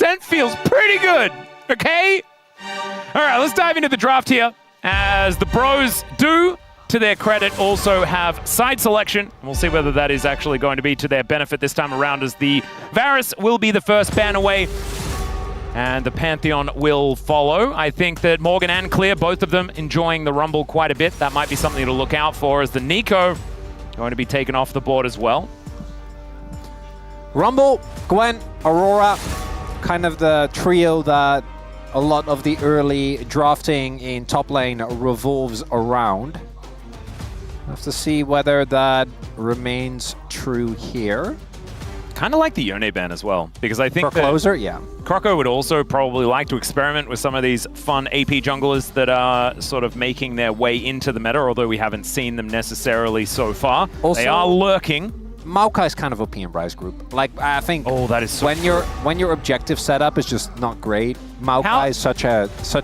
50% feels pretty good, okay? All right, let's dive into the draft here, as the bros do, to their credit, also have side selection. We'll see whether that is actually going to be to their benefit this time around, as the Varus will be the first ban away, and the Pantheon will follow. I think that Morgan and Clear, both of them enjoying the Rumble quite a bit. That might be something to look out for, as the Nico going to be taken off the board as well. Rumble, Gwen, Aurora, kind of the trio that a lot of the early drafting in top lane revolves around. Have to see whether that remains true here. Kind of like the Yone ban as well, because I think for closer, yeah. Croco would also probably like to experiment with some of these fun AP junglers that are sort of making their way into the meta, although we haven't seen them necessarily so far. Also, they are lurking. Maokai's kind of OP in Bryce group. Like, I think that is so when your objective setup is just not great, Maokai is such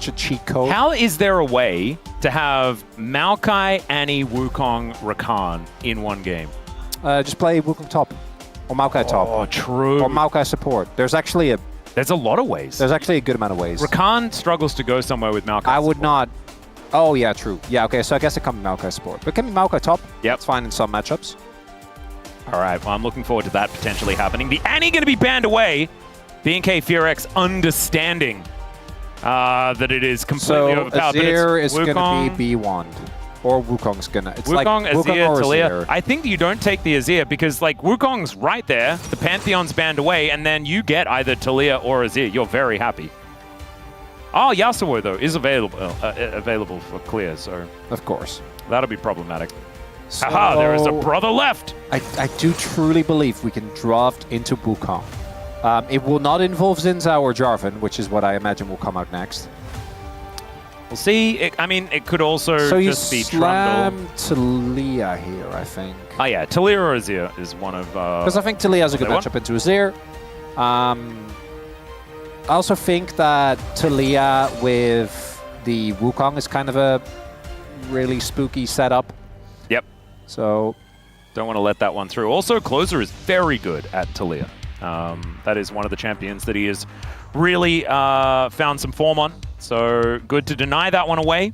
a cheat code. How is there a way to have Maokai, Annie, Wukong, Rakan in one game? Just play Wukong top. Or Maokai top. Oh, true. Or Maokai support. There's a lot of ways. There's actually a good amount of ways. Rakan struggles to go somewhere with Maokai I would not. Oh, yeah, true. Yeah, okay, so I guess it can be Maokai support. But it can be Maokai top. Yep. It's fine in some matchups. All right, well, I'm looking forward to that potentially happening. The Annie going to be banned away. BNK FEARX understanding that it is completely overpowered. So Azir is going to be B1. Or Wukong's going to. It's Wukong, like Azir, Wukong or Talia. Azir. I think you don't take the Azir because, like, Wukong's right there. The Pantheon's banned away, and then you get either Talia or Azir. You're very happy. Oh, Yasuo, though, is available for clear, so... Of course. That'll be problematic. So Haha, there is a brother left! I do truly believe we can draft into Wukong. It will not involve Xin Zhao or Jarvan, which is what I imagine will come out next. We'll see. It could also just be Trundle. Talia here, I think. Oh yeah, Talia or Azir is one of... Because I think Talia is a good matchup into Azir. I also think that Talia with the Wukong is kind of a really spooky setup. Yep. So... Don't want to let that one through. Also, Closer is very good at Talia. That is one of the champions that he has really found some form on. So good to deny that one away.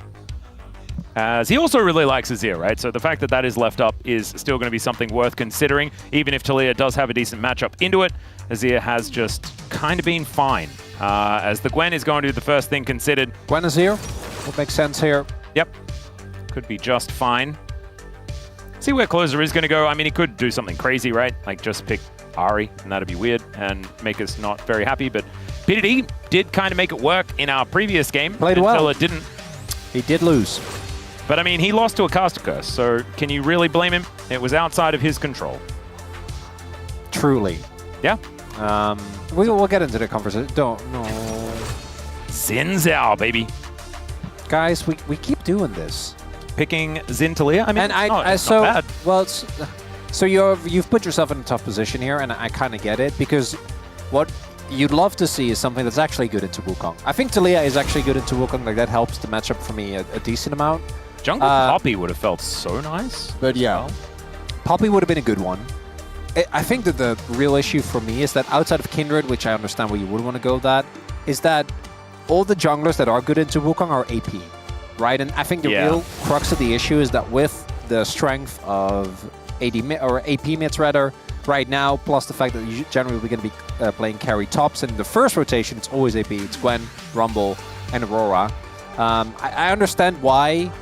As he also really likes Azir, right? So the fact that that is left up is still going to be something worth considering. Even if Talia does have a decent matchup into it, Azir has just kind of been fine. As the Gwen is going to be the first thing considered. Gwen Azir would make sense here. Yep. Could be just fine. See where Closer is going to go. I mean, he could do something crazy, right? Like just pick Ahri, and that'd be weird and make us not very happy. But PDD did kind of make it work in our previous game. Played until well. It didn't. He did lose. But I mean, he lost to a caster curse, so can you really blame him? It was outside of his control. Truly. Yeah. We'll get into the conversation. No. Xin Zhao, baby. Guys, we keep doing this. Picking Xin Talia? I mean, and it's not bad. Well, so you've put yourself in a tough position here, and I kind of get it, because what you'd love to see is something that's actually good into Wukong. I think Talia is actually good into Wukong. Like, that helps the matchup for me a decent amount. Jungle Poppy would have felt so nice. But yeah, Poppy would have been a good one. I think that the real issue for me is that outside of Kindred, which I understand where you would want to go with that, is that all the junglers that are good into Wukong are AP, right? And I think the real crux of the issue is that with the strength of AP mids rather, right now, plus the fact that you generally we're going to be playing carry tops, and in the first rotation it's always AP. It's Gwen, Rumble, and Aurora. I understand why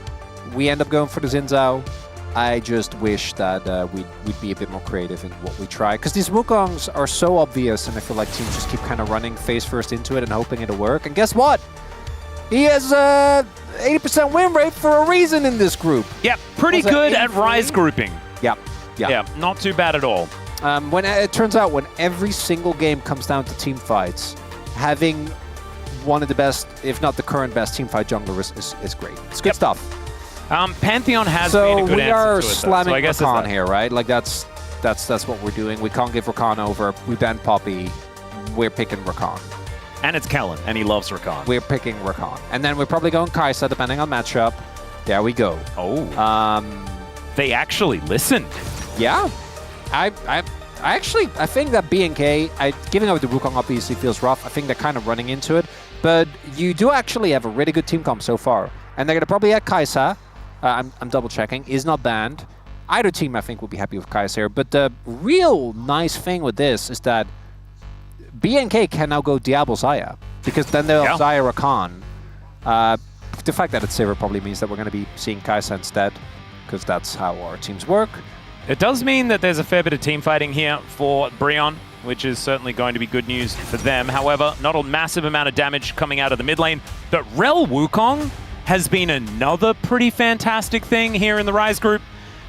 we end up going for the Xin Zhao. I just wish that we'd be a bit more creative in what we try, because these Wukongs are so obvious, and I feel like teams just keep kind of running face first into it and hoping it'll work. And guess what? He has 80% win rate for a reason in this group. Yep, pretty good at Rise grouping. Yeah, not too bad at all. When it turns out when every single game comes down to team fights, having one of the best, if not the current best team fight jungler is great. It's good stuff. Pantheon has been a good answer to it. So we are slamming Rakan here, right? Like that's what we're doing. We can't give Rakan over. We ban Poppy. We're picking Rakan. And it's Kellen, and he loves Rakan. We're picking Rakan. And then we're probably going Kai'Sa, depending on matchup. There we go. Oh. They actually listened. Yeah. I think that BNK, giving up the Wukong obviously feels rough. I think they're kind of running into it. But you do actually have a really good team comp so far. And they're going to probably add Kai'Sa. I'm double checking. Is not banned. Either team, I think, will be happy with Kai'Sa here. But the real nice thing with this is that BNK can now go Diablo Xayah. Because then they'll have Xayah Rakan. The fact that it's Sivir probably means that we're going to be seeing Kai'Sa instead. Because that's how our teams work. It does mean that there's a fair bit of team fighting here for BRION, which is certainly going to be good news for them. However, not a massive amount of damage coming out of the mid lane. But Rel Wukong has been another pretty fantastic thing here in the Rise group.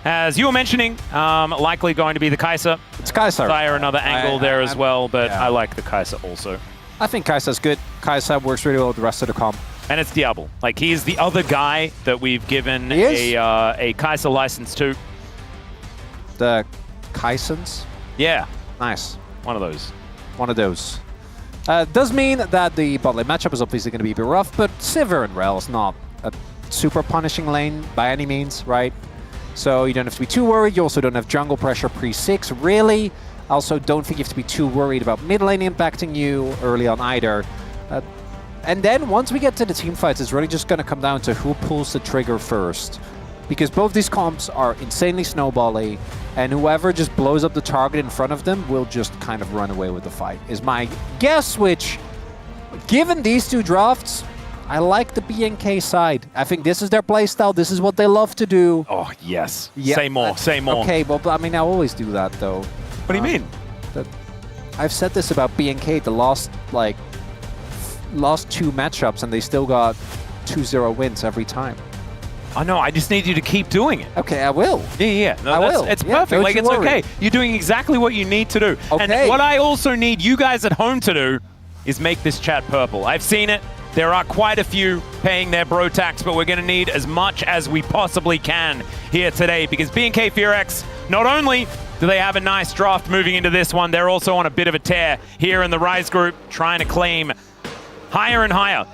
As you were mentioning, likely going to be the Kai'Sa. It's Kai'Sa. Fire another angle there as well, but I like the Kai'Sa also. I think Kai'Sa's good. Kai'Sa works really well with the rest of the comp. And it's Diablo. Like, he's the other guy that we've given a Kai'Sa license to. The Kaisans? Yeah. Nice. One of those. One of those. Does mean that the bot lane matchup is obviously going to be a bit rough, but Sivir and Rel is not a super punishing lane by any means, right? So you don't have to be too worried. You also don't have jungle pressure pre-6, really. Also, don't think you have to be too worried about mid lane impacting you early on either. And then once we get to the team fights, it's really just going to come down to who pulls the trigger first. Because both these comps are insanely snowbally, and whoever just blows up the target in front of them will just kind of run away with the fight, is my guess, which, given these two drafts, I like the BNK side. I think this is their playstyle. This is what they love to do. Oh, yes. Yeah, say more, say more. Okay, well, I mean, I always do that, though. What do you mean? I've said this about BNK the last two matchups, and they still got 2-0 wins every time. I know, I just need you to keep doing it. Okay, I will. Yeah. No, I will. It's perfect. Like, it's okay. You're doing exactly what you need to do. Okay. And what I also need you guys at home to do is make this chat purple. I've seen it. There are quite a few paying their bro tax, but we're going to need as much as we possibly can here today, because BNK FEARX, not only do they have a nice draft moving into this one, they're also on a bit of a tear here in the Rise group, trying to claim higher and higher.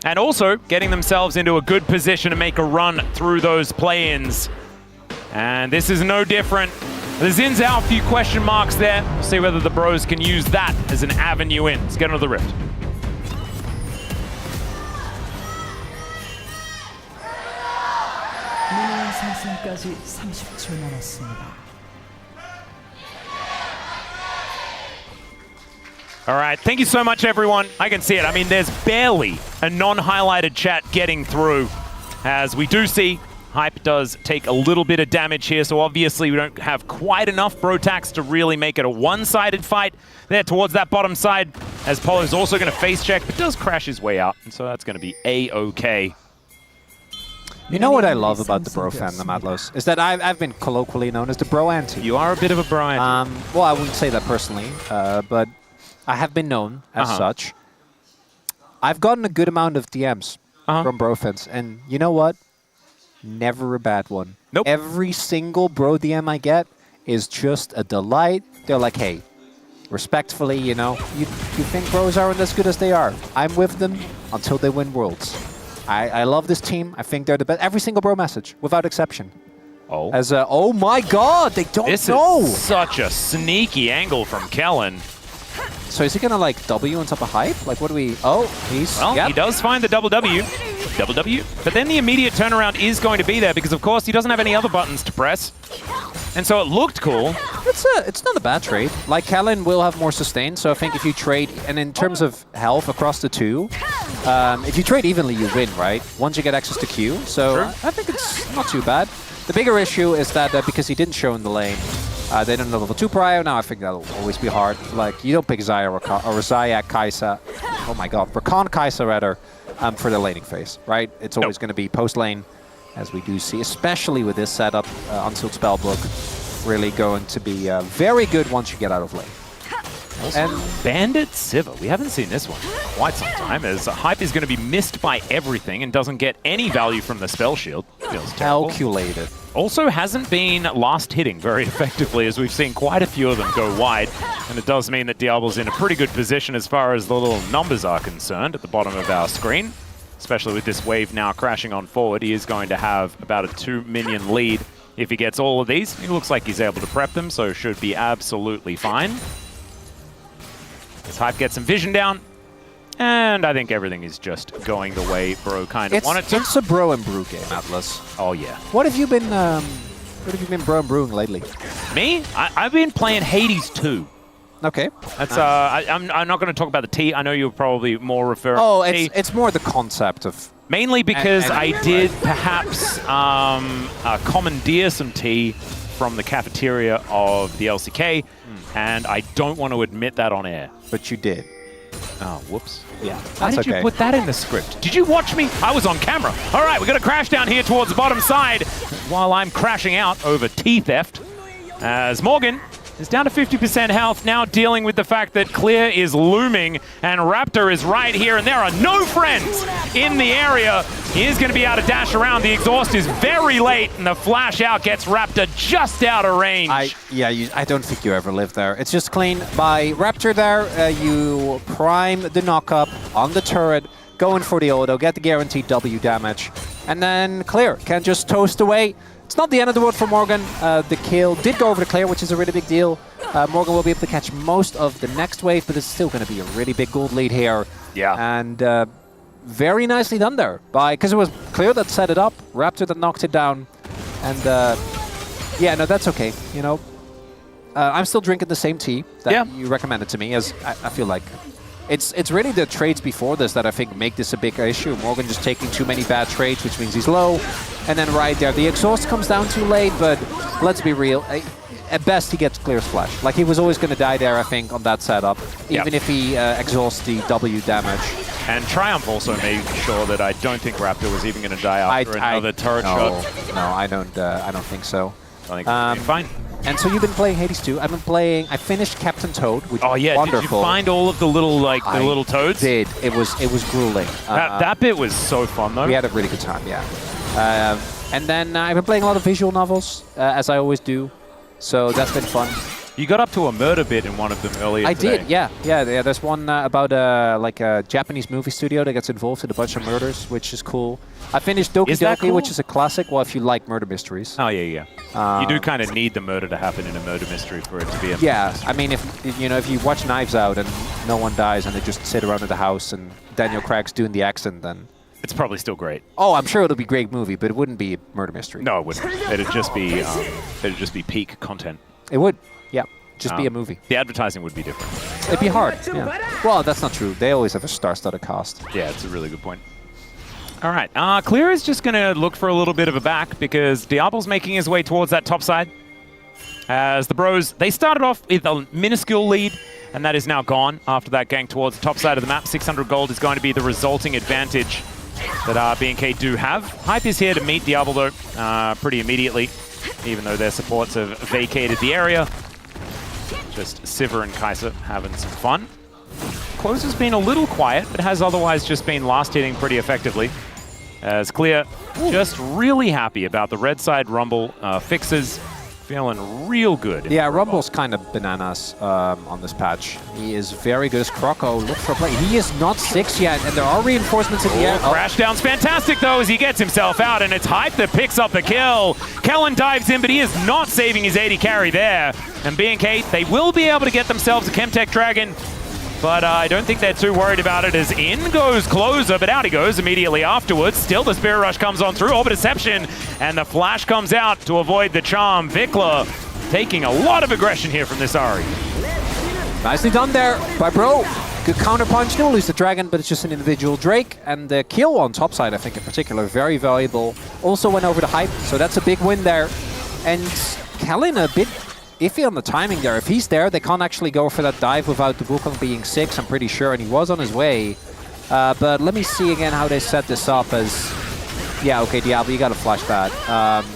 And also getting themselves into a good position to make a run through those play-ins. And this is no different. The Zin's out, a few question marks there. We'll see whether the bros can use that as an avenue in. Let's get into the Rift. 생성까지 30초 남았습니다. All right, thank you so much, everyone. I can see it. I mean, there's barely a non-highlighted chat getting through, as we do see Hype does take a little bit of damage here, so obviously we don't have quite enough bro tax to really make it a one-sided fight there towards that bottom side, as Polo's also going to face check, but does crash his way out, and so that's going to be A-okay. You know what I love about the bro fandom, Atlas, is that I've been colloquially known as the bro anti. You are a bit of a bro anti. Well, I wouldn't say that personally, but I have been known as such. I've gotten a good amount of DMs from bro fans, and you know what? Never a bad one. Nope. Every single bro DM I get is just a delight. They're like, hey, respectfully, you know, you think bros aren't as good as they are. I'm with them until they win Worlds. I love this team. I think they're the best. Every single bro message, without exception. Oh. As a, oh my god, they don't know. This is such a sneaky angle from Kellen. So is he gonna like W on top of Hype? Like what do we, oh, he's, well, he does find the double W. Double W. But then the immediate turnaround is going to be there because, of course, he doesn't have any other buttons to press. And so it looked cool. It's not a bad trade. Like, Kellen will have more sustain, so I think if you trade, and in terms of health across the two, if you trade evenly, you win, right? Once you get access to Q. So sure. I think it's not too bad. The bigger issue is that because he didn't show in the lane, they don't have level 2 prio. Now I think that'll always be hard. Like, you don't pick Xayah or Xayah Kai'Sa. Oh my god, Rakan Kai'Sa rather. For the laning phase, right? It's always going to be post lane, as we do see, especially with this setup. Unsealed Spellbook really going to be very good once you get out of lane. Also, and Bandit Sivir, we haven't seen this one in quite some time, as Hype is going to be missed by everything and doesn't get any value from the spell shield. Feels terrible. Calculated. Also hasn't been last hitting very effectively, as we've seen quite a few of them go wide. And it does mean that Diablo's in a pretty good position as far as the little numbers are concerned at the bottom of our screen. Especially with this wave now crashing on forward, he is going to have about a 2 minion lead if he gets all of these. He looks like he's able to prep them, so should be absolutely fine. As Hype gets some vision down, and I think everything is just going the way Bro kind of wanted to. It's a Bro and Brew game, Atlas. Oh yeah. What have you been Bro and Brewing lately? Me? I've been playing Hades 2. Okay. That's I'm not going to talk about the T. I know you're probably more referring. Oh, to T. it's more the concept of. Mainly because I did perhaps commandeer some tea from the cafeteria of the LCK, and I don't want to admit that on air. But you did. Oh, whoops. Yeah. Why did you put that in the script? Did you watch me? I was on camera. All right, we're going to crash down here towards the bottom side while I'm crashing out over tea theft. As Morgan is down to 50% health, now dealing with the fact that Clear is looming and Raptor is right here, and there are no friends in the area. He is going to be able to dash around. The exhaust is very late, and the flash out gets Raptor just out of range. I don't think you ever lived there. It's just clean by Raptor there. You prime the knock-up on the turret, going for the auto, get the guaranteed W damage, and then Clear can just toast away. It's not the end of the world for Morgan. The kill did go over to Clear, which is a really big deal. Morgan will be able to catch most of the next wave, but it's still going to be a really big gold lead here. Yeah. And very nicely done there, because it was Clear that set it up, Raptor that knocked it down. And yeah, no, that's okay. You know, I'm still drinking the same tea that you recommended to me, as I feel like it's really the trades before this that I think make this a big issue. Morgan just taking too many bad trades, which means he's low. And then right there, the exhaust comes down too late, but let's be real. At best, he gets Clear's flash. Like, he was always going to die there, I think, on that setup, even if he exhausts the W damage. And Triumph also made sure that I don't think Raptor was even going to die after another turret shot. No, I don't think so. I think it's fine. And so you've been playing Hades 2. I've been playing. I finished Captain Toad, which was wonderful. Did you find all of the little the little toads? Did. It was grueling. That bit was so fun though. We had a really good time, yeah. And then I've been playing a lot of visual novels, as I always do. So that's been fun. You got up to a murder bit in one of them earlier today. I did, yeah. There's one about like a Japanese movie studio that gets involved in a bunch of murders, which is cool. I finished Doki Doki, which is a classic. Well, if you like murder mysteries. Oh yeah. You do kind of need the murder to happen in a murder mystery for it to be a I mean, if you watch Knives Out and no one dies and they just sit around in the house and Daniel Craig's doing the accent, then it's probably still great. Oh, I'm sure it'll be a great movie, but it wouldn't be a murder mystery. No, it wouldn't. It'd just be peak content. It would, yeah. Just be a movie. The advertising would be different. It'd be hard, yeah. Well, that's not true. They always have a star-studded cast. Yeah, it's a really good point. All right, Clear is just going to look for a little bit of a back because Diablo's making his way towards that top side. As the Bros, they started off with a minuscule lead, and that is now gone after that gang towards the top side of the map. 600 gold is going to be the resulting advantage that BNK do have. Hype is here to meet Diablo, though, pretty immediately, even though their supports have vacated the area. Just Sivir and Kai'Sa having some fun. Closer's been a little quiet, but has otherwise just been last hitting pretty effectively. As Clear just really happy about the red side Rumble fixes. Feeling real good. Yeah, Rumble's kind of bananas on this patch. He is very good as Croco. Look for a play. He is not 6 yet, and there are reinforcements in the air. Crashdown's fantastic, though, as he gets himself out, and it's Hype that picks up the kill. Kellen dives in, but he is not saving his 80 carry there. And BNK, they will be able to get themselves a Chemtech Dragon, but I don't think they're too worried about it, as in goes Closer, but out he goes immediately afterwards. Still, the Spirit Rush comes on through, Orbit Deception, and the Flash comes out to avoid the Charm. Vikla taking a lot of aggression here from this Ahri. Nicely done there by Bro. Good counterpunch. They'll lose the Dragon, but it's just an individual Drake. And the kill on top side, I think, in particular, very valuable. Also went over the Hype, so that's a big win there. And Kellen a bit iffy on the timing there. If he's there, they can't actually go for that dive without the Wukong being 6, I'm pretty sure, and he was on his way. But let me see again how they set this up as... Yeah, okay, Diablo, you gotta flash that.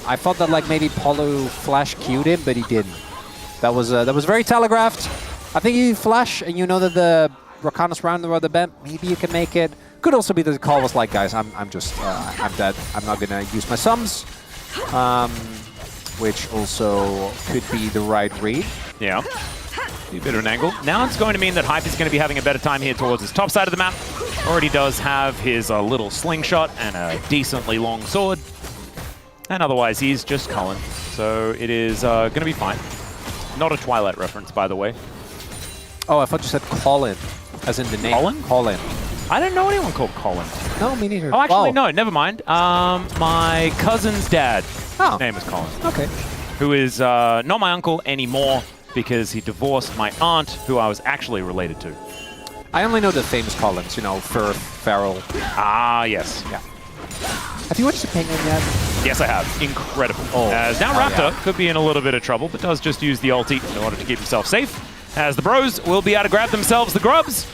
I thought that like maybe Polu flash queued him, but he didn't. That was very telegraphed. I think you flash and you know that the Rakana's round the bend, maybe you can make it. Could also be that the call was like, guys, I'm dead. I'm not gonna use my sums. Which also could be the right read. Yeah. A bit of an angle. Now it's going to mean that Hype is going to be having a better time here towards his top side of the map. Already does have his little slingshot and a decently long sword. And otherwise, he's just Cullen. So it is going to be fine. Not a Twilight reference, by the way. Oh, I thought you said Colin, as in the name. Colin? Colin. I don't know anyone called Colin. No, me neither. Oh, actually, no, never mind. My cousin's dad name is Colin. Okay. Who is not my uncle anymore because he divorced my aunt, who I was actually related to. I only know the famous Collins, you know, Firth, Farrell. Ah, yes. Yeah. Have you watched the Penguin yet? Yes, I have. Incredible. Oh. As now Raptor could be in a little bit of trouble, but does just use the ulti in order to keep himself safe. As the bros will be able to grab themselves the grubs.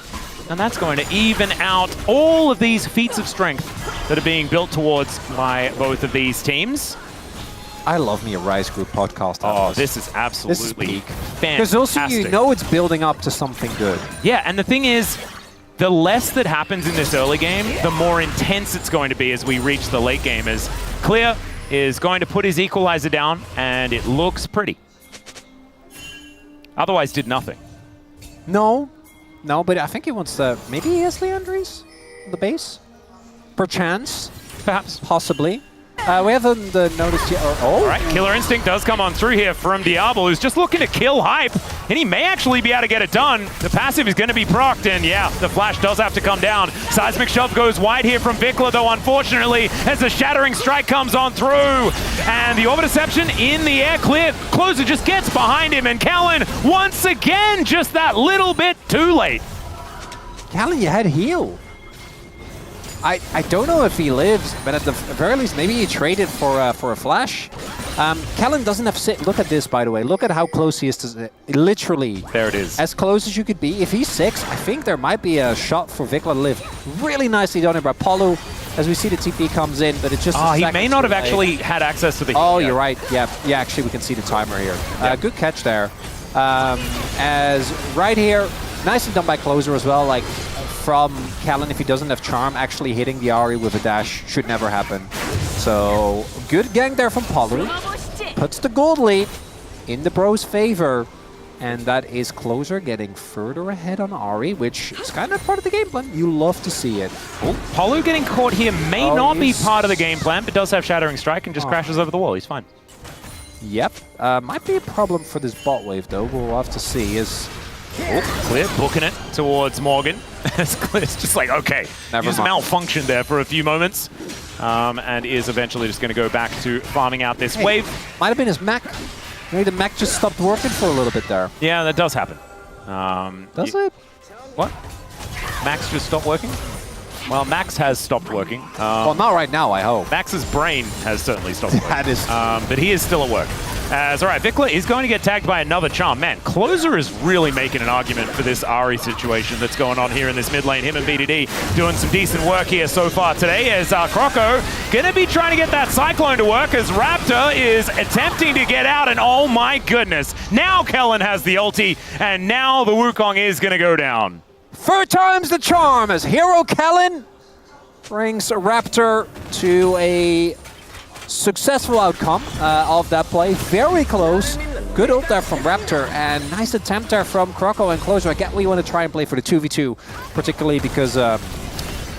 And that's going to even out all of these feats of strength that are being built towards by both of these teams. I love me a Rise Group podcast. Oh, this is absolutely fantastic. Because also you know it's building up to something good. Yeah, and the thing is, the less that happens in this early game, the more intense it's going to be as we reach the late game. As Clear is going to put his equalizer down, and it looks pretty. Otherwise did nothing. No, but I think he wants to... Maybe he has Leandries on the base? Perchance. Perhaps. Possibly. We haven't noticed yet. Oh. All right, Killer Instinct does come on through here from Diablo, who's just looking to kill Hype, and he may actually be able to get it done. The passive is going to be procced, and yeah, the flash does have to come down. Seismic Shove goes wide here from Vikla, though, unfortunately, as the Shattering Strike comes on through. And the Overdeception in the air, Clear. Closer just gets behind him, and Callan, once again, just that little bit too late. Callan, you had heal. I don't know if he lives, but at the very least, maybe he traded for a flash. Callan doesn't have sit. Look at this, by the way. Look at how close he is to literally. There it is. As close as you could be. If he's 6, I think there might be a shot for Vikla to live. Really nicely done by Polu. As we see the TP comes in, but it's just. Oh, he may not have actually had access to the. Oh, you're right. Yeah. Actually, we can see the timer here. Good catch there. As right here, nicely done by Closer as well. Like. From Callan, if he doesn't have Charm, actually hitting the Ahri with a dash should never happen. So, good gang there from Polu. Puts the gold lead in the bros' favor. And that is Closer getting further ahead on Ahri, which is kind of part of the game plan. You love to see it. Oh, Polu getting caught here may not be part of the game plan, but does have Shattering Strike and just crashes over the wall. He's fine. Yep. Might be a problem for this bot wave, though. We'll have to see. Oh, Clear booking it towards Morgan. Clear's just like, okay, just malfunctioned there for a few moments, and is eventually just going to go back to farming out this wave. Might have been his mech. Maybe the mech just stopped working for a little bit there. Yeah, that does happen. Does it? What? Max just stopped working? Well, Max has stopped working. Well, not right now, I hope. Max's brain has certainly stopped working. That is but he is still at work. All right, Vikla is going to get tagged by another Charm. Man, Closer is really making an argument for this Ahri situation that's going on here in this mid lane. Him and BDD doing some decent work here so far today as Croco going to be trying to get that Cyclone to work as Raptor is attempting to get out, and oh my goodness, now Kellen has the ulti, and now the Wukong is going to go down. 4 times the charm as Hero Kellen brings Raptor to a successful outcome of that play. Very close. Good ult there from Raptor, and nice attempt there from Croco and Closer. I get we want to try and play for the 2v2, particularly because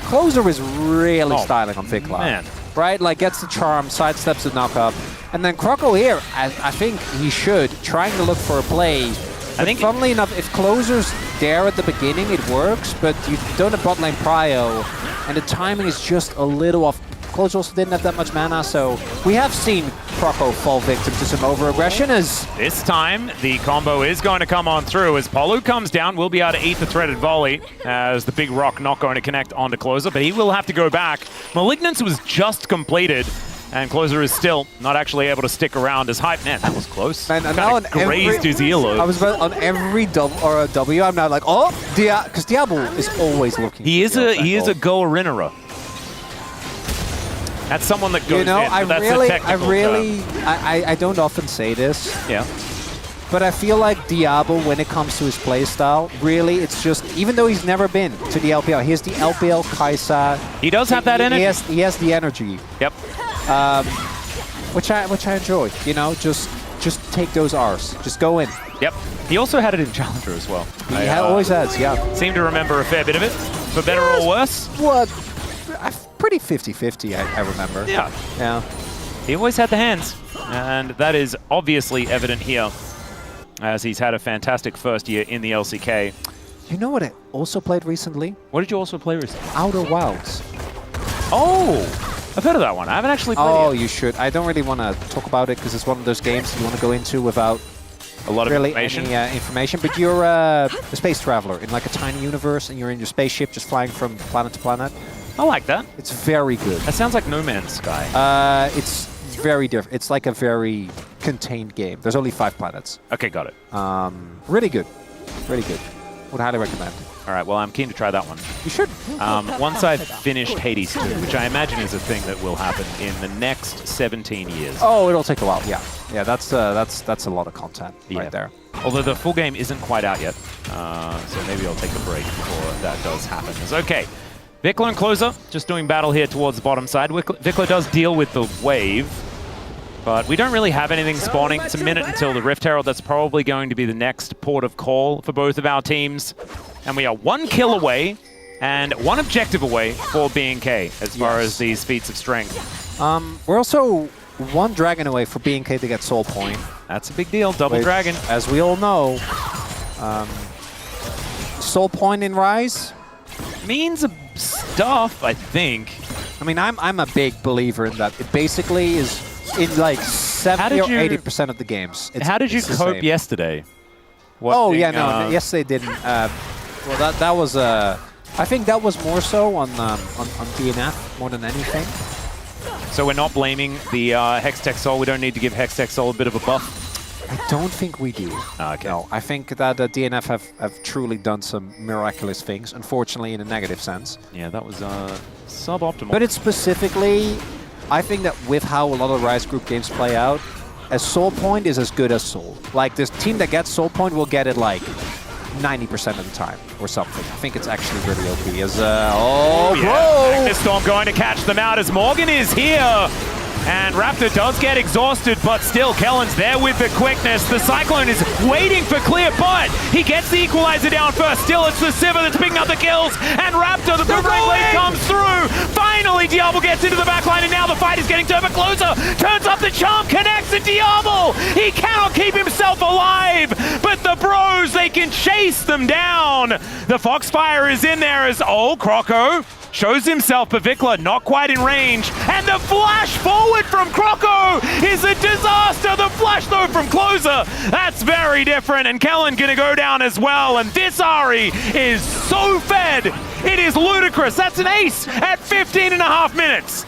Closer is really styling on Vikla. Man. Right? Like gets the charm, sidesteps the knock-up. And then Croco here, I think he should, trying to look for a play. I think funnily enough, if Closer's there at the beginning, it works, but you don't have bot lane prio, and the timing is just a little off. Closer also didn't have that much mana, so we have seen Croco fall victim to some over-aggression as... This time, the combo is going to come on through as Polu comes down. We'll be able to eat the threaded volley as the big rock not going to connect onto Closer, but he will have to go back. Malignance was just completed, and Closer is still not actually able to stick around as Hype. Man, that was close. Man, and now on grazed his earlobe. I was on every W, I'm now like, oh, because Diablo is always looking. He is a go-rinnerer. That's someone that goes in, I that's don't often say this. Yeah. But I feel like Diablo, when it comes to his playstyle, really, it's just, even though he's never been to the LPL, he has the LPL Kaisa. He does have that energy. He has the energy. Yep. Which I enjoy. You know, just take those R's. Just go in. Yep. He also had it in Challenger as well. He always has, yeah. Seem to remember a fair bit of it, for better or worse. What? Pretty 50-50, I remember. Yeah. Yeah. He always had the hands, and that is obviously evident here, as he's had a fantastic first year in the LCK. You know what I also played recently? What did you also play recently? Outer Wilds. Oh! I've heard of that one. I haven't actually played it. Oh, you should. I don't really want to talk about it because it's one of those games you want to go into without A lot of really information. any information. But you're a space traveler in like a tiny universe, and you're in your spaceship just flying from planet to planet. I like that. It's very good. That sounds like No Man's Sky. It's very different. It's like a very contained game. There's only 5 planets. Okay, got it. Really good. Really good. Would highly recommend. All right, well, I'm keen to try that one. You should. Once I've finished Hades 2, which I imagine is a thing that will happen in the next 17 years. Oh, it'll take a while. Yeah, yeah. That's a lot of content right there. Although the full game isn't quite out yet, so maybe I'll take a break before that does happen. Okay, Vikla and Closer just doing battle here towards the bottom side. Vikla does deal with the wave, but we don't really have anything spawning. It's a minute until the Rift Herald. That's probably going to be the next port of call for both of our teams. And we are 1 kill away and 1 objective away for BNK as far as these feats of strength. We're also 1 dragon away for BNK to get Soul Point. That's a big deal. Double dragon. As we all know, Soul Point in Rise means stuff, I think. I mean, I'm a big believer in that. It basically is in like 70 or 80% of the games. How did you cope yesterday? Yes, they didn't. Well, that was I think that was more so on DNF more than anything. So we're not blaming the Hextech Soul. We don't need to give Hextech Soul a bit of a buff. I don't think we do. Okay. No, I think that DNF have truly done some miraculous things, unfortunately in a negative sense. Yeah, that was suboptimal. But it's specifically, I think that with how a lot of Rise Group games play out, a Soul Point is as good as Soul. Like, this team that gets Soul Point will get it like 90% of the time or something. I think it's actually really OP. Magnet Storm going to catch them out as Morgan is here. And Raptor does get exhausted, but still Kellen's there with the quickness. The Cyclone is waiting for clear, but he gets the equalizer down first. Still, it's the Sivir that's picking up the kills, and Raptor, the boomerang blade comes through. Finally, Diablo gets into the backline, and now the fight is getting to a bit closer. Turns up the charm, connects to Diablo. He cannot keep himself alive, but the bros, they can chase them down. The Foxfire is in there as, Croco shows himself, but Vikla not quite in range. And the flash forward from Croco is a disaster. The flash, though, from Closer, that's very different. And Kellen gonna go down as well. And this Ahri is so fed. It is ludicrous. That's an ace at 15.5 minutes.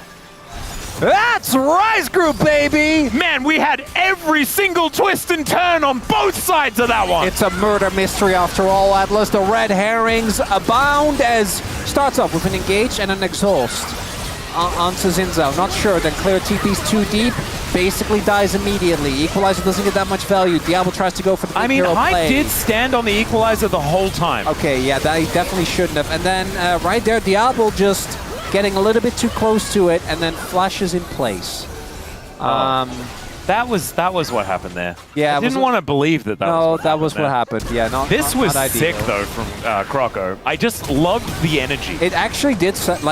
That's Rise Group, baby! Man, we had every single twist and turn on both sides of that one. It's a murder mystery after all, Atlas. The red herrings abound as starts off with an engage and an exhaust onto Zinzao. Not sure, then clear TP's too deep. Basically dies immediately. Equalizer doesn't get that much value. Diablo tries to go for the big hero play. Hype did stand on the Equalizer the whole time. Okay, yeah, that he definitely shouldn't have. And then right there, Diablo just getting a little bit too close to it, and then flashes in place. That was what happened there. Yeah, I didn't want to believe that. That was what happened. Yeah, this was not sick ideal. though from Croco. I just loved the energy. It actually did set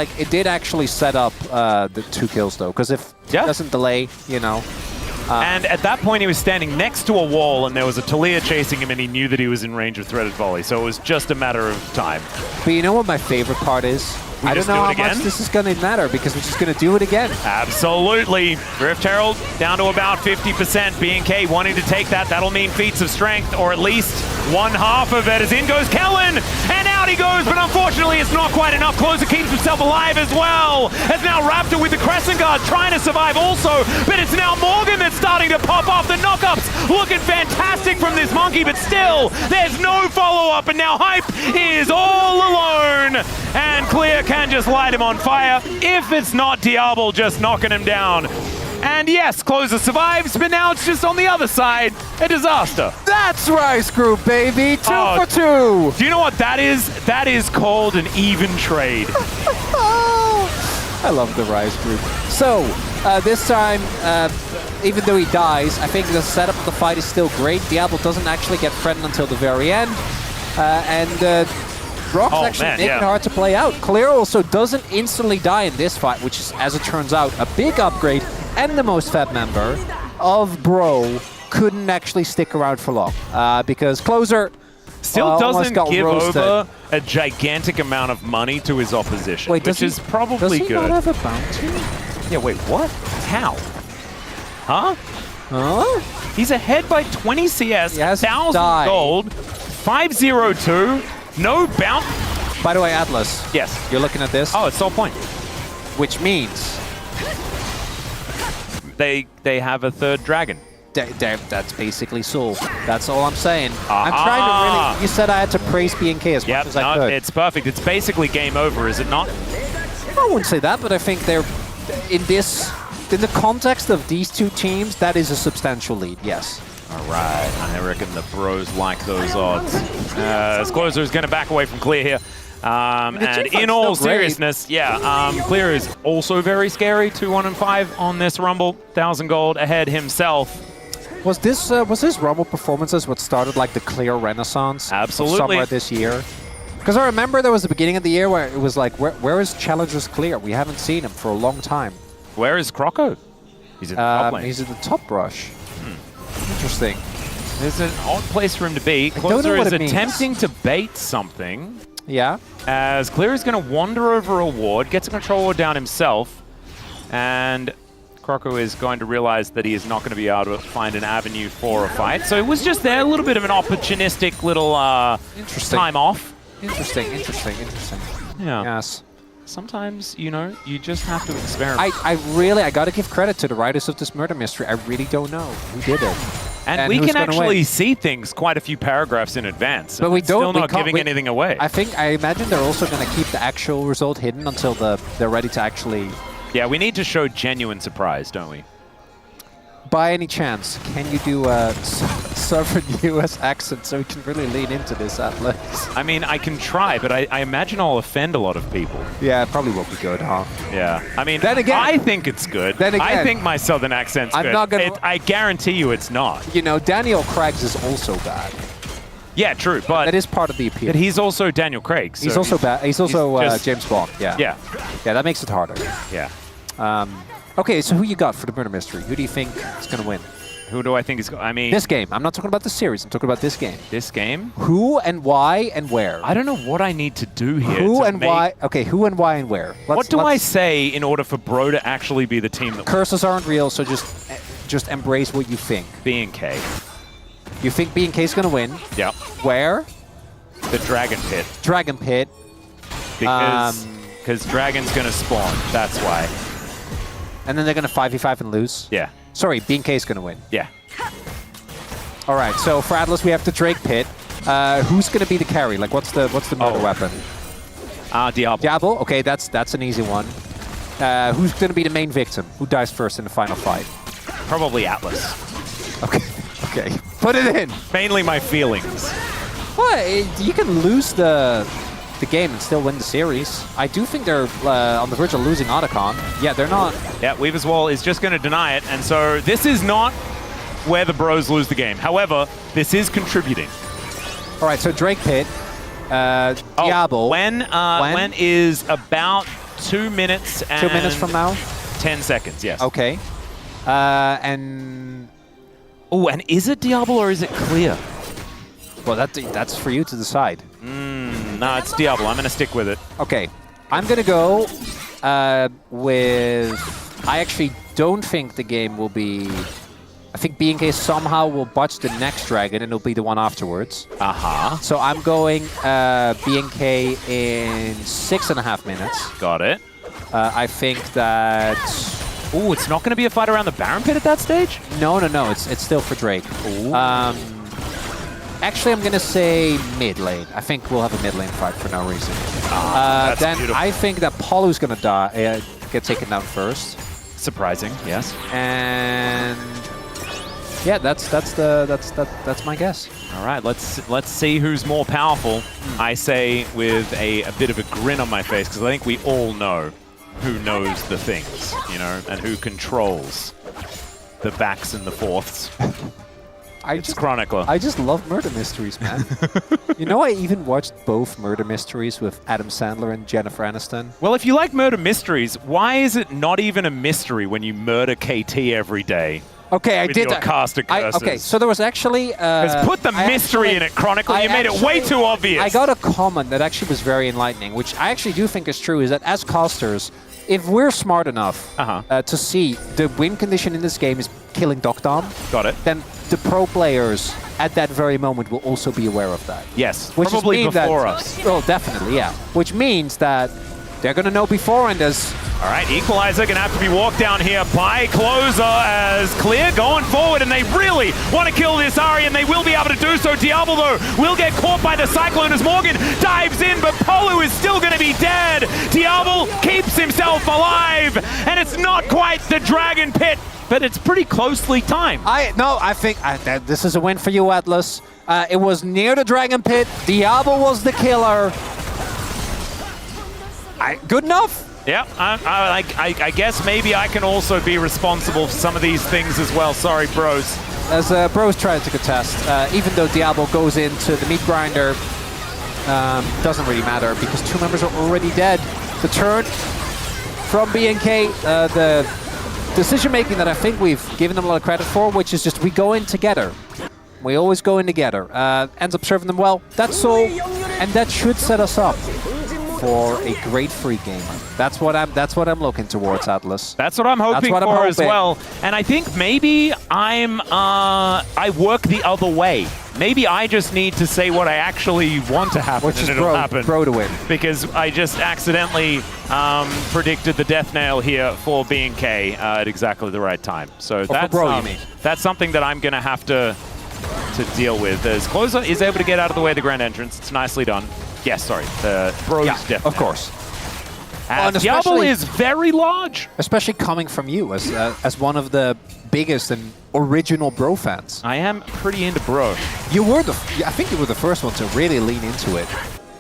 up the 2 kills though, because if it doesn't delay, you know. And at that point, he was standing next to a wall, and there was a Talia chasing him, and he knew that he was in range of threaded volley. So it was just a matter of time. But you know what my favorite part is? I don't know how much this is going to matter, because we're just going to do it again. Absolutely. Rift Herald down to about 50%. BNK wanting to take that. That'll mean feats of strength, or at least 1/2 of it. As in goes Kellen, and out he goes, but unfortunately it's not quite enough. Closer keeps himself alive as well. As now Raptor with the Crescent Guard trying to survive also, but it's now Morgan that's starting to pop off. The knockups looking fantastic from this monkey, but still, there's no follow-up, and now Hype is all alone. And Clear can just light him on fire if it's not Diablo just knocking him down. And yes, Closer survives, but now it's just on the other side, a disaster. That's Rise Group, baby! 2 for 2! Do you know what that is? That is called an even trade. I love the Rise Group. So, this time, even though he dies, I think the setup of the fight is still great. Diablo doesn't actually get threatened until the very end. Brock's actually making it hard to play out. Clear also doesn't instantly die in this fight, which is, as it turns out, a big upgrade. and the most fed member of Bro couldn't actually stick around for long because Closer Still almost doesn't got give roasted. over a gigantic amount of money to his opposition, Wait, which is probably does he good. not have a bounty? Yeah, wait, what? How? Huh? Huh? He's ahead by 20 CS, He has 1,000 died. gold, 502, no bounty. By the way, Atlas. Yes. You're looking at this, Oh, it's Soul Point. which means They have a third dragon. that's basically Soul. That's all I'm saying. I'm Ah. trying to really. You said I had to praise BNK as much Yep, as I no, could. it's perfect. It's basically game over, is it not? I wouldn't say that, but I think they're in the context of these two teams, that is a substantial lead. Yes. All right, I reckon the Bros like those odds. As Closer is going to back away from Clear here. And team in all fight's still great. seriousness, yeah, Clear is also very scary. 2-1-5 on this Rumble. 1,000 gold ahead himself. Was this Rumble performances what started like the Clear renaissance? Absolutely. Of somewhere this year. Because I remember there was the beginning of the year where it was like, where is Challengers Clear? We haven't seen him for a long time. Where is Croco? He's in the top lane. He's in the top brush. Interesting. There's an odd place for him to be. don't know Closer what is it means. attempting to bait something. Yeah. As Clear is going to wander over a ward, gets a control ward down himself, and Croco is going to realize that he is not going to be able to find an avenue for a fight. So it was just there, a little bit of an opportunistic little Interesting. time off. Interesting. Yeah. Yes. Sometimes, you know, you just have to experiment. I gotta give credit to the writers of this murder mystery. I really don't know who did it. and we who's can gonna actually win. see things quite a few paragraphs in advance. But we and don't. Still we not can't- giving we- anything away. I imagine they're also going to keep the actual result hidden until they're ready to actually. Yeah, we need to show genuine surprise, don't we? By any chance, can you do a southern US accent so we can really lean into this, Atlas? I mean, I can try, but I imagine I'll offend a lot of people. Yeah, it probably won't be good, huh? Yeah. I mean, Then again- I think it's good. Then again- I think my southern accent's I'm good. not gonna- I guarantee you it's not. You know, Daniel Craig's is also bad. Yeah, true, but That is part of the appeal. but he's also Daniel Craig. So He's also bad. He's also just- James Bond. Yeah. Yeah, Yeah, that makes it harder. yeah. Okay, so who you got for the murder mystery? Who do you think is going to win? Who do I think is? I mean, This game. I'm not talking about the series. I'm talking about this game. this game. Who and why and where? I don't know what I need to do here. Who to and make- why? Okay, who and why and where? What do I say in order for Bro to actually be the team that Curses aren't real, so just embrace what you think. BNK? You think BNK is going to win? Yep. Where? The Dragon Pit. Dragon Pit. Because Dragon's gonna spawn. That's why. And then they're going to 5v5 and lose? Yeah. Sorry, BNK is going to win. Yeah. All right, so for Atlas, we have the Drake Pit. Who's going to be the carry? Like, what's the murder Oh. weapon? Diablo. Diablo? Okay, that's an easy one. Who's going to be the main victim? Who dies first in the final fight? Probably Atlas. Okay, okay. Put it in. Mainly my feelings. Well, you can lose the game and still win the series. I do think they're on the verge of losing Otacon. Yeah, they're not. Yeah, Weaver's Wall is just going to deny it, and so this is not where the Bros lose the game. However, this is contributing. All right, so Drake Pit, Diablo. When is about 2 minutes and 2 minutes from now? 10 seconds, yes. Okay. And Oh, and is it Diablo or is it Clear? well, that's for you to decide. No, it's Diablo. I'm going to stick with it. Okay, I'm gonna go with. I actually don't think the game will be. I think BNK somehow will botch the next dragon, and it'll be the one afterwards. Uh-huh. So I'm going BNK in 6.5 minutes. Got it. I think that. Oh, it's not going to be a fight around the Baron Pit at that stage? No. It's still for Drake. Actually, I'm gonna say mid lane. I think we'll have a mid lane fight for no reason. That's then beautiful. I think that Polu's gonna die, get taken down first, Surprising, yes. and yeah, that's my guess. All right, let's see who's more powerful. I say with a bit of a grin on my face, because I think we all know who knows the things, you know, and who controls the backs and the forths. It's Chronicler. I just love murder mysteries, man. You know, I even watched both murder mysteries with Adam Sandler and Jennifer Aniston. Well, if you like murder mysteries, why is it not even a mystery when you murder KT every day? Okay, I with did your cast of curses? okay, so there was actually... Just put the mystery in it, Chronicler. You made it way too obvious. I got a comment that actually was very enlightening, which I actually do think is true, is that as casters, if we're smart enough to see the win condition in this game is killing Dokdom, got it, then the pro players at that very moment will also be aware of that. Yes, which probably before us. Well, definitely, yeah. Which means that they're going to know beforehand as... All right, Equalizer going to have to be walked down here by Closer as Clear going forward, and they really want to kill this Ahri, and they will be able to do so. Diablo, though, will get caught by the Cyclone as Morgan dives in, but Polu is still going to be dead. Diablo keeps himself alive, and it's not quite the Dragon Pit, but it's pretty closely timed. I think this is a win for you, Atlas. It was near the Dragon Pit. Diablo was the killer. Good enough. Yeah, I guess maybe I can also be responsible for some of these things as well. Sorry, bros. As Bros tried to contest, even though Diablo goes into the meat grinder, doesn't really matter because two members are already dead. The turn from BNK, the decision-making that I think we've given them a lot of credit for, which is just we go in together. We always go in together. Ends up serving them well. That's all, and that should set us up for a great free game. That's what I'm looking towards, Atlas. That's what I'm hoping for as well. And I think maybe I work the other way. Maybe I just need to say what I actually want to happen, and it'll happen. Bro to win. Because I just accidentally predicted the death nail here for BNK at exactly the right time. So that's something that I'm going to have to deal with. As Closer is able to get out of the way of the grand entrance. It's nicely done. Yes, sorry. The Bros death. Of course. Diablo is very large. Especially coming from you as one of the biggest and original Bro fans. I am pretty into Bro. I think you were the first one to really lean into it.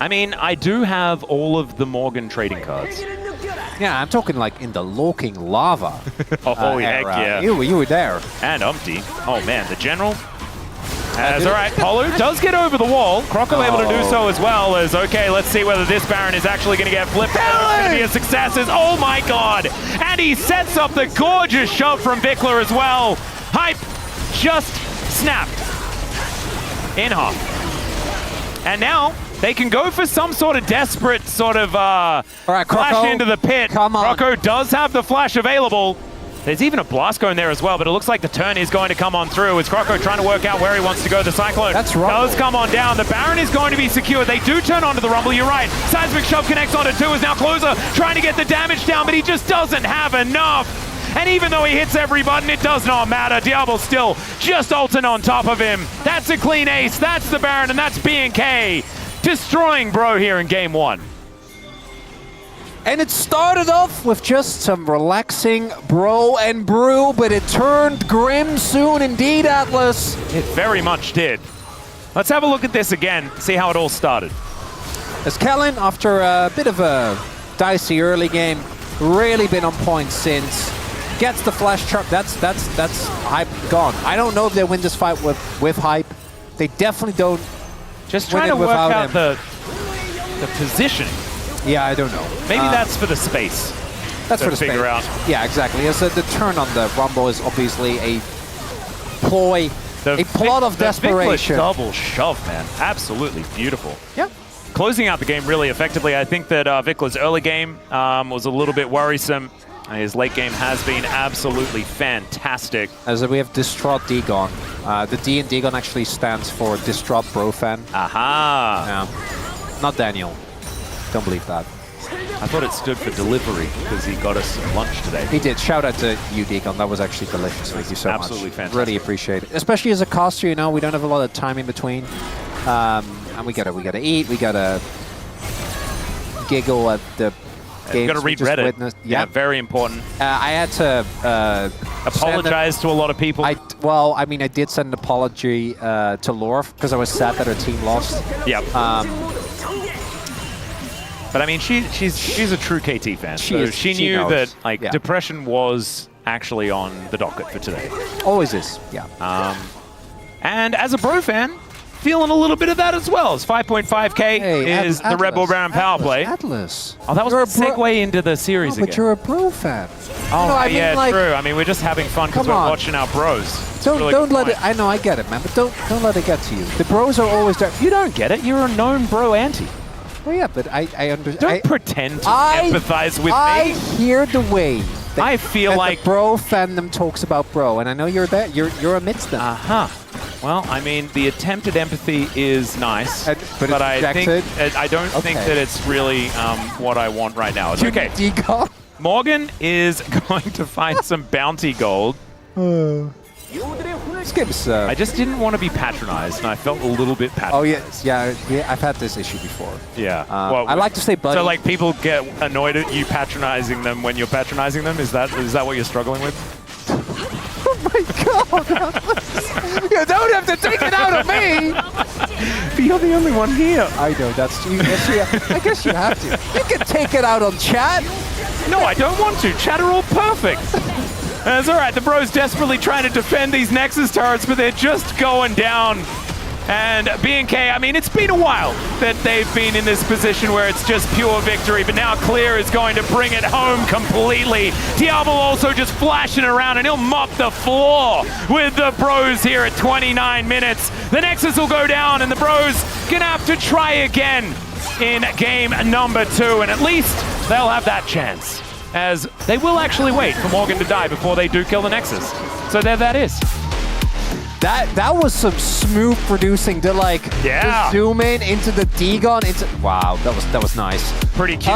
I mean, I do have all of the Morgan trading cards. Yeah, I'm talking like in the Lurking Lava. Heck yeah. You were there. And Umpty. Oh man, the General. All right, Polu does get over the wall. Croco able to do so as well as, okay, let's see whether this Baron is actually going to get flipped. It's going to be a success. Oh my god. And he sets up the gorgeous shove from Vikler as well. Hype just snapped in half. And now they can go for some sort of desperate sort of flash into the pit. Come on. Croco does have the flash available. There's even a blast going there as well, but it looks like the turn is going to come on through. It's Croco trying to work out where he wants to go. The Cyclone does come on down. The Baron is going to be secured. They do turn onto the Rumble, you're right. Seismic Shove connects onto 2, is now Closer trying to get the damage down, but he just doesn't have enough. And even though he hits every button, it does not matter. Diablo still just ulting on top of him. That's a clean ace. That's the Baron, and that's BNK destroying Bro here in game 1. And it started off with just some relaxing Bro and brew, but it turned grim soon indeed, Atlas. It very much did. Let's have a look at this again, see how it all started. As Kellen, after a bit of a dicey early game, really been on point since. Gets the flash trap. That's Hype gone. I don't know if they win this fight with Hype. They definitely don't. Just trying to work out the position. Yeah, I don't know. Maybe that's for the space. That's for the figure out. Yeah, exactly. So the turn on the Rumble is obviously a ploy, a plot of desperation. The double shove, man. Absolutely beautiful. Yeah. Closing out the game really effectively. I think that Vikler's early game was a little bit worrisome. His late game has been absolutely fantastic. As we have Distraught Dagon. The D in Dagon actually stands for Distraught Bro Fan. Aha. Yeah. Not Daniel. Don't believe that. I thought it stood for delivery because he got us some lunch today. He did. Shout out to you, Dagon. That was actually delicious. Thank you so much. Absolutely fantastic. Really appreciate it. Especially as a caster, you know, we don't have a lot of time in between. And we gotta eat, we gotta giggle at the games. Gotta read Reddit. Yeah, very important. I had to apologize to a lot of people. I did send an apology to Lorf because I was sad that her team lost. Yep. But I mean, she's a true KT fan, so she knew that depression was actually on the docket for today. Always is, yeah. And as a Bro fan, feeling a little bit of that as well. As 5.5k is the Red Bull Brown power play. Atlas. Oh, that was a segue into the series But again. you're a Bro fan. Oh, No, I mean, yeah, like, true. I mean, we're just having fun because we're on. watching our bros. Don't Really don't good let point. it. I know, I get it, man. But don't let it get to you. The Bros are always there. You don't get it. You're a known Bro anti. Oh yeah, but I understand. Don't pretend to empathize with I me. hear the way. That, I feel that like the Bro fandom talks about Bro, and I know you're there. You're amidst them. Well, I mean, the attempted empathy is nice, But it's I rejected? think I don't think that it's really what I want right now. It's okay. Deagle. Morgan is going to find some bounty gold. This game's. I just didn't want to be patronized, and I felt a little bit Oh patronized. yeah. I've had this issue before. Yeah. I like to say buddy. So, like, people get annoyed at you patronizing them when you're patronizing them? Is that what you're struggling with? Oh my god! You don't have to take it out of me. But you're the only one here. I know that's you. I guess you have to. You can take it out on chat. No, I don't want to. Chat are all perfect. That's all right. The Bros desperately trying to defend these Nexus turrets, but they're just going down. And BNK, I mean, it's been a while that they've been in this position where it's just pure victory, but now Clear is going to bring it home completely. Diablo also just flashing around, and he'll mop the floor with the Bros here at 29 minutes. The Nexus will go down, and the Bros gonna have to try again in game number 2, and at least they'll have that chance, as they will actually wait for Morgan to die before they do kill the Nexus. So there that is. That was some smooth producing to Yeah. zoom in into the Dagon. Wow, that was nice. Pretty cute.